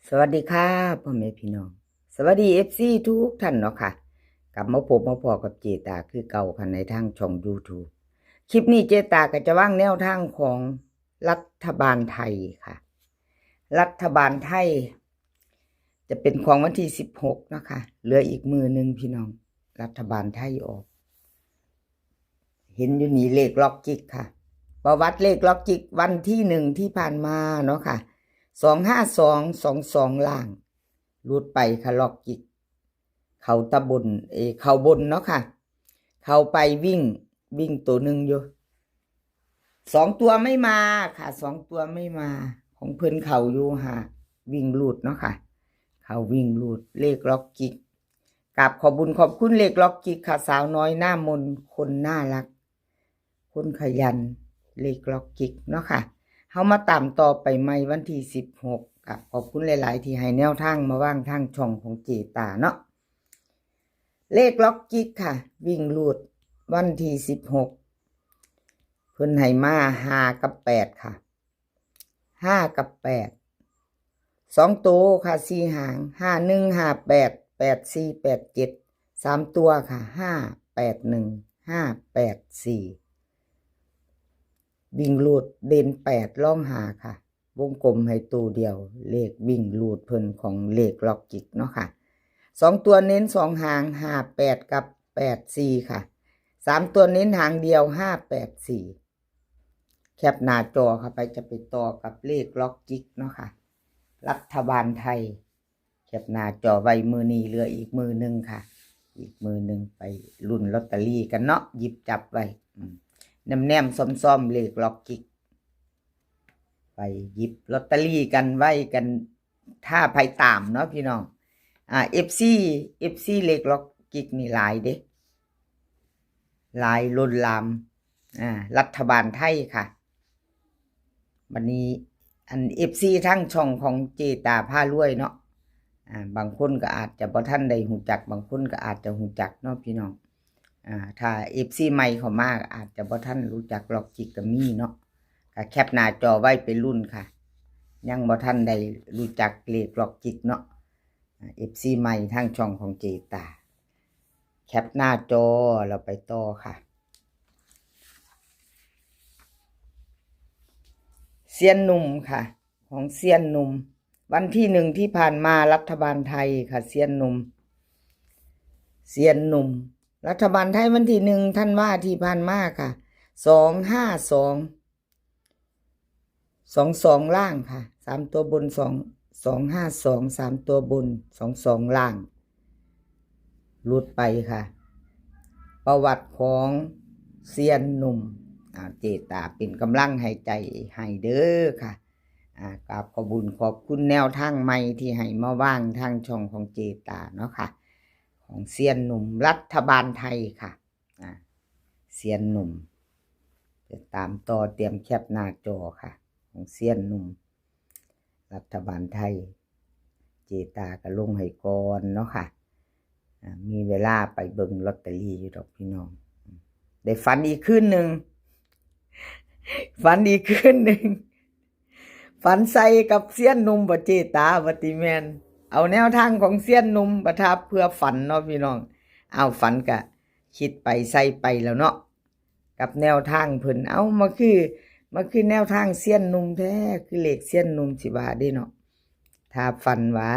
สวัสดีค่ะพ่อแม่พี่น้องสวัสดีFCทุกท่านเนาะค่ะกลับมาพบมาพอกับเจตาคือเก่าค่ะในทางช่อง YouTube คลิปนี้เจตาก็จะว่างแนวทางของรัฐบาลไทยค่ะรัฐบาลไทยจะเป็นของวันที่16นะคะเหลืออีกมือหนึ่งพี่น้องรัฐบาลไทยออกเห็นอยู่นี่เลขล็อกจิกค่ะประวัติเลขล็อกจิกวันที่1ที่ผ่านมาเนาะค่ะ25222ล่างรูดไปค่ะล็อกจิกเขาตะบนเขาบนเนาะค่ะเขาไปวิ่งตัวหนึ่งอยู่2ตัวไม่มาค่ะ2ตัวไม่มาของเพิ่นเขาอยู่หาวิ่งรูดเนาะค่ะเขาวิ่งรูดเลขล็อกจิกกับขอบคุณเลขล็อกจิกค่ะสาวน้อยหน้ามนคนน่ารักคนขยันเลขล็อกจิกเนาะค่ะเฮามาตามต่อไปใหม่วันที่16กับขอบคุณหลายๆที่ให้แนวทางมาว่างทางช่องของเจตาเนาะเลขล็อกจิกค่ะวิ่งรูดวันที่16เพิ่นให้มา5กับ8ค่ะ5กับ8 2ตัวค่ะ4หาง51 58 84 87 3ตัวค่ะ581 584วิ่งรูดเด่น8ล่องหาค่ะวงกลมให้ตัวเดียวเลขวิ่งรูดเพิ่นของเลขล็อกจิกเนาะค่ะ2ตัวเน้น2หาง58กับ84ค่ะ3ตัวเน้นหางเดียว584แคปหน้าจอค่ะไปจะไปต่อกับเลขล็อกจิกเนาะค่ะรัฐบาลไทยแคปหน้าจอไว้มือนี้เหลืออีกมือหนึ่งค่ะอีกมือหนึ่งไปลุ้นลอตเตอรี่กันเนาะหยิบจับไว้แนมซ้อมเลขล็อกจิกไปหยิบลอตเตอรี่กันไว้กันถ้าไผตามเนาะพี่น้องFC เลขล็อกจิกนี่หลายเด้หลายล้นลามรัฐบาลไทยค่ะวันนี้อัน FC ทั้งช่องของเจตาผ้ารวยเนาะบางคนก็อาจจะบ่ทันได้หูจักบางคนก็อาจจะหูจักเนาะพี่น้องถ้า FC ใหม่เข้ามาอาจจะบ่ทันรู้จักล็อกจิกก็มีเนาะก็แคปหน้าจอไว้เป็นรุ่นค่ะยังบ่ทันได้รู้จักเลขล็อกจิกเนาะFC ใหม่ทางช่องของเจตาแคปหน้าจอเราไปต่อค่ะเซียนหนุ่มค่ะของเซียนหนุ่มวันที่1ที่ผ่านมารัฐบาลไทยค่ะเซียนหนุ่มรัฐบาลไทยวันที่1ธันวาคมที่ผ่านมาค่ะ252ล่างค่ะ3ตัวบน252 3ตัวบน22ล่างลุดไปค่ะประวัติของเซียนหนุ่มเจตาเป็นกำลังให้ใจให้เด้อค่ะกราบขอบคุณแนวทางใหม่ที่ให้มาว่างทางช่องของเจตาเนาะค่ะของเซียนหนุ่มรัฐบาลไทยค่ะเซียนหนุ่มจะตามต่อเตรียมแคปหน้าจอค่ะของเซียนหนุ่มรัฐบาลไทยเจตาก็ลงให้ก่อนเนาะค่ะมีเวลาไปเบิ่งลอตเตอรี่อยู่ดอกพี่น้องได้ฝันอีกคืนหนึ่งฝันใส่กับเซียนหนุ่มบ่เจตาบ่ติแมนเอาแนวทางของเซียนหนุ่มประทับเพื่อฝันเนาะพี่น้องเอาฝันก็คิดไปใส่ไปแล้วเนาะกับแนวทางเพิ่นเอามาคือแนวทางเซียนหนุ่มแท้คือเลขเซียนหนุ่มสิว่าได้เนาะถ้าฝันว่า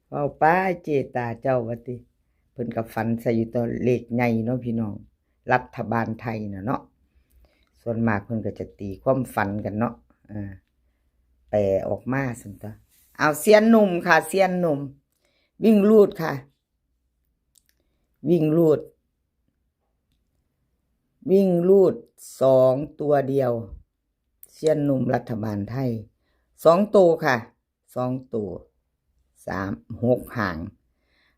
เว้าป้าเจตาเจ้าว่าติเพิ่นก็ฝันใส่อยู่ตัวเลขใหญ่เนาะพี่น้องรัฐบาลไทยเนาะส่วนมากเพิ่นก็จะตีความฝันกันเนาะแปลออกมาซั่นตะเอาเซียนหนุ่มค่ะเซียนหนุ่มวิ่งรูดค่ะวิ่งรูด2ตัวเดียวเซียนหนุ่มรัฐบาลไทย2ตัวค่ะ2ตัว6หาง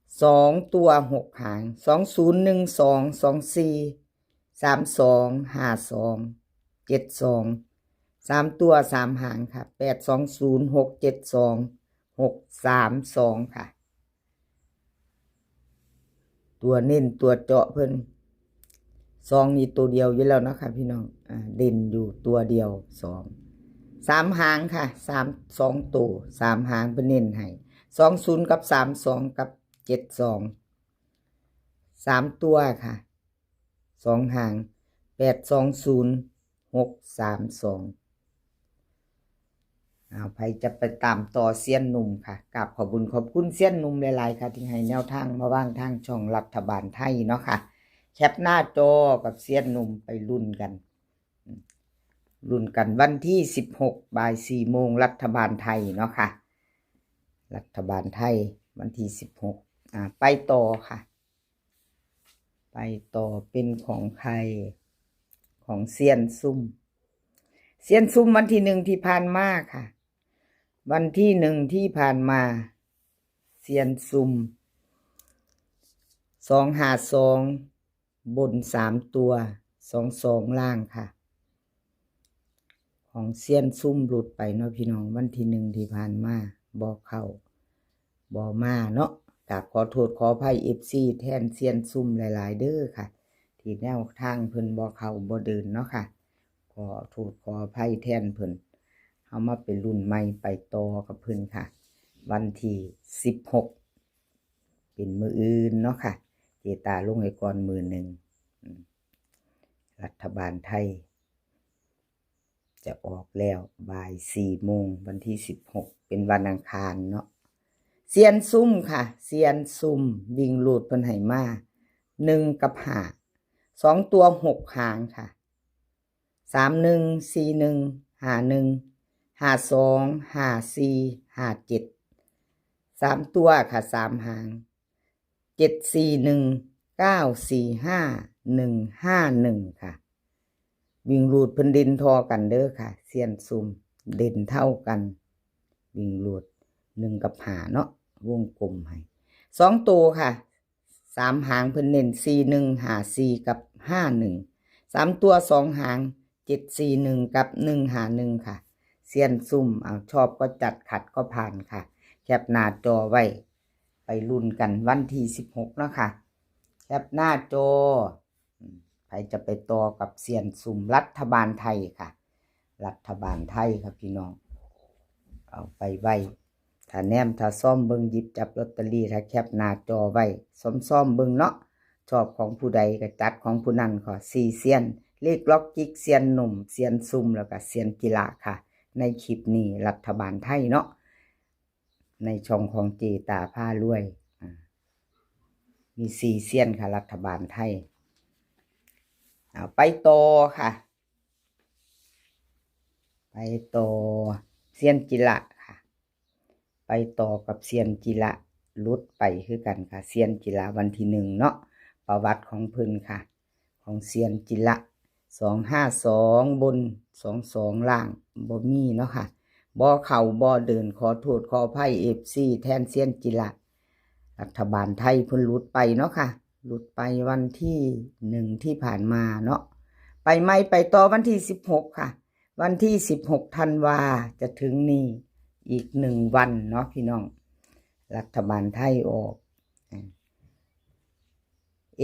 2ตัว6หาง2012 24 32 52 72 3ตัว3หางค่ะ820 672 632ค่ะตัวเน้นตัวเจาะเพิ่น2นี่ตัวเดียวอยู่แล้วนะคะพี่น้องเด่นอยู่ตัวเดียว2 3 หางค่ะ2 ตัว3 หางเพิ่นเน้นให้20กับ32กับ72 3 ตัวค่ะ2 หาง820632ใครจะไปตามต่อเซียนหนุ่มค่ะกับขอบคุณเซียนหนุ่มหลายๆค่ะที่ให้แนวทางมาว่างทางช่องรัฐบาลไทยเนาะค่ะแคปหน้าจอกับเซียนหนุ่มไปลุ้นกันวันที่16บ่าย4 โมงรัฐบาลไทยเนาะค่ะรัฐบาลไทยวันที่16ไปต่อค่ะไปต่อเป็นของใครของเซียนซุ่มวันที่1ที่ผ่านมาค่ะวันที่1ที่ผ่านมาเซียนซุ่ม252บน3 ตัว22ล่างค่ะของเซียนซุ่มหลุดไปเนาะพี่น้องวันที่1ที่ผ่านมาบ่เข้าบ่มาเนาะกราบขอโทษขออภัย FC แทนเซียนซุ่มหลายๆเด้อค่ะที่แนวทางเพิ่นบ่เข้าบ่เดินเนาะค่ะขอโทษขออภัยแทนเพิ่นเฮามาเป็นรุ่นใหม่ไปต่อกับเพิ่นค่ะวันที่16เป็นมื้ออื่นเนาะค่ะเจตาลงให้ก่อนมื้อหนึ่งรัฐบาลไทยจะออกแล้วบ่าย4 โมงวันที่16เป็นวันอังคารเนาะเซียนซุ่มค่ะเซียนซุ่มวิ่งลูดเพิ่นให้มา1กับ5 2 ตัว6 หางค่ะ31 41 51 52 54 57 3 ตัวค่ะ3 หาง741 945 151ค่ะวิ่งรูดเพิ่นเด่นทอกันเด้อค่ะเซียนซุ่มเด่นเท่ากันวิ่งรูด1กับ5เนาะวงกลมให้2 ตัวค่ะ3 หางเพิ่นเน้น41 54กับ51 3 ตัว2 หาง741กับ151ค่ะเซียนซุ่มชอบก็จัดขัดก็ผ่านค่ะแคปหน้าจอไว้ไปลุ้นกันวันที่16เนาะค่ะแคปหน้าจอใครจะไปต่อกับเซียนซุ่มรัฐบาลไทยค่ะรัฐบาลไทยครับพี่น้องเอาไปไว้ถ้าแนมถ้าซ่อมเบิ่งหยิบจับลอตเตอรี่ถ้าแคปหน้าจอไว้ซ่อมเบิ่งเนาะชอบของผู้ใดก็จัดของผู้นั้นขอ4 เซียนเลขล็อกจิกเซียนหนุ่มเซียนซุ่มแล้วก็เซียนกีฬาค่ะในคลิปนี้รัฐบาลไทยเนาะในช่องของเจตาผ้ารวยมี4 เซียนค่ะรัฐบาลไทยไปต่อค่ะไปต่อเซียนกีฬาค่ะไปต่อกับเซียนกีฬาลุดไปคือกันค่ะเซียนกีฬาวันที่1เนาะประวัติของเพิ่นค่ะของเซียนกีฬา252บน22ล่างบ่มีเนาะค่ะบ่เข้าบ่เดินขอโทษขออภัย FC แทนเซียนกีฬารัฐบาลไทยเพิ่นหลุดไปเนาะค่ะหลุดไปวันที่1ที่ผ่านมาเนาะไปไม่ไปต่อวันที่16ค่ะวันที่16ธันวาจะถึงนี้อีก1 วันเนาะพี่น้องรัฐบาลไทยออก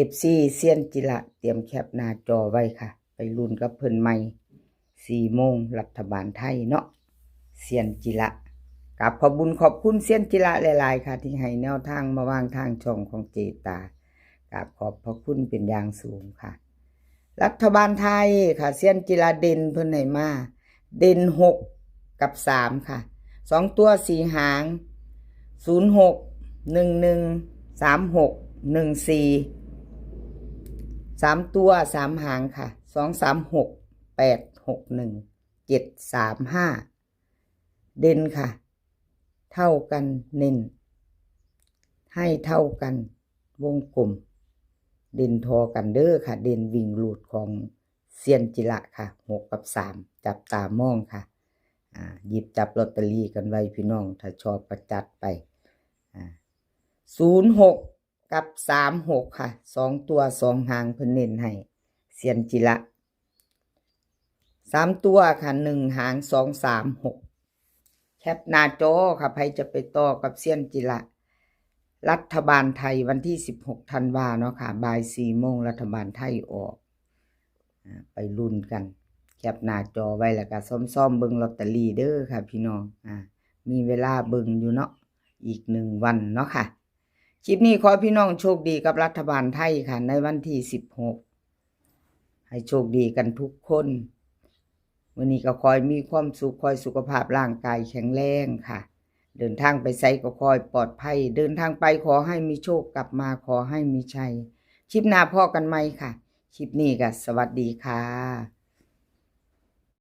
FC เซียนจิระเตรียมแคปหน้าจอไว้ค่ะไปลุ้นกับเพิ่นใหม่4 โมงรัฐบาลไทยเนาะเซียนจิระกับขอบคุณเซียนจิระหลายๆค่ะที่ให้แนวทางมาวางทางช่องของเจตากับขอบพระคุณเป็นอย่างสูงค่ะรัฐบาลไทยค่ะเซียนจิระเด่นเพิ่นให้มาเด่น6กับ3ค่ะ2 ตัว4 หาง06 11 36 14 3 ตัว3 หางค่ะ236 861 735เด่นค่ะเท่ากันเน้นให้เท่ากันวงกลมเด่นทอกันเด้อค่ะเด่นวิ่งลูดของเซียนจิระค่ะ6กับ3จับตามองค่ะหยิบจับลอตเตอรี่กันไว้พี่น้องถ้าชอบประจัดไป06กับ36ค่ะ2 ตัว2 หางเพิ่นเน้นให้เซียนจิระ3 ตัวค่ะ1 หาง2 3 6แคปหน้าจอค่ะใครจะไปต่อกับเซียนจิระรัฐบาลไทยวันที่16ธันวาเนาะค่ะบ่าย4 โมงรัฐบาลไทยออกไปลุ้นกันแค จับหน้าจอไว้แล้วก็ซ่อมๆเบิ่งลอตเตอรี่เด้อค่ะพี่น้องมีเวลาเบิ่งอยู่เนาะอีก1วันเนาะค่ะคลิปนี้ขอพี่น้องโชคดีกับรัฐบาลไทยค่ะในวันที่16ให้โชคดีกันทุกคนวันนี้ก็คอยมีความสุขคอยสุขภาพร่างกายแข็งแรงค่ะเดินทางไปไสก็คอยปลอดภัยเดินทางไปขอให้มีโชคกลับมาขอให้มีชัยคลิปหน้าพ่อกันใหม่ค่ะคลิปนี้ก็สวัสดีค่ะ